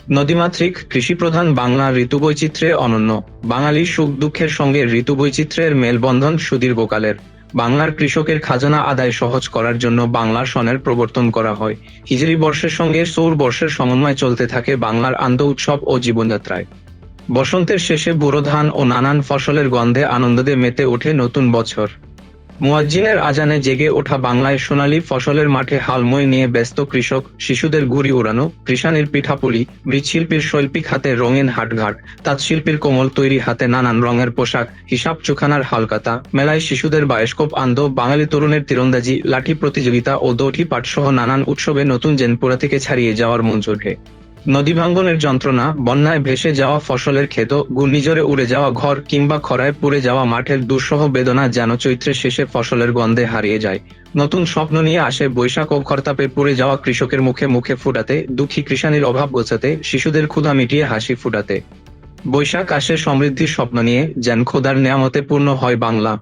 নদীমাতৃক কৃষিপ্রধান বাংলা ঋতুবৈচিত্র্যে অনন্য। বাঙালির সুখ দুঃখের সঙ্গে ঋতুবৈচিত্র্যের মেলবন্ধন সুদীর্ঘকালের। বাংলার কৃষকের খাজনা আদায় সহজ করার জন্য বাংলা সনের প্রবর্তন করা হয়। হিজরি বর্ষের সঙ্গে সৌর বর্ষের সমন্বয় চলতে থাকে বাংলার আনন্দ উৎসব ও জীবনযাত্রায়। বসন্তের শেষে বোরো ধান ও নানান ফসলের গন্ধে আনন্দে মেতে ওঠে নতুন বছর। মুয়াজ্জিনের আজানে জেগে ওঠা বাংলায় সোনালী ফসলের মাঠে হালময় নিয়ে ব্যস্ত কৃষক, শিশুদের ঘুড়ি উড়ানো, কৃষাণীর পিঠাপুলি, মৃৎশিল্পীর শৈল্পিক হাতে রঙিন হাটঘাট, তাঁতশিল্পীর কোমল তৈরি হাতে নানান রঙের পোশাক, হিসাব চোখানার হালকাতা, মেলায় শিশুদের বায়োস্কোপ আনন্দ, বাঙালি তরুণের তীরন্দাজি, লাঠি প্রতিযোগিতা ও দৌড়ি পাঠ সহ নানান উৎসবে নতুন জেনপুরা থেকে ছাড়িয়ে যাওয়ার মঞ্চ ওঠে। নদী ভাঙ্গনের যন্ত্রণা, বন্যায় ভেসে যাওয়া ফসলের ক্ষেত, ঘূর্ণিঝড়ে উড়ে যাওয়া ঘর কিংবা খরায় পুড়ে যাওয়া মাঠের দুঃসহ বেদনা যেন চৈত্রের শেষে ফসলের গন্ধে হারিয়ে যায়। নতুন স্বপ্ন নিয়ে আসে বৈশাখ ও খরতাপে পুড়ে যাওয়া কৃষকের মুখে মুখে ফুটাতে, দুঃখী কৃষাণীর অভাব গোছাতে, শিশুদের ক্ষুধা মিটিয়ে হাসি ফুটাতে। বৈশাখ আসে সমৃদ্ধির স্বপ্ন নিয়ে, যেন খোদার নেয়ামতে পূর্ণ হয় বাংলা।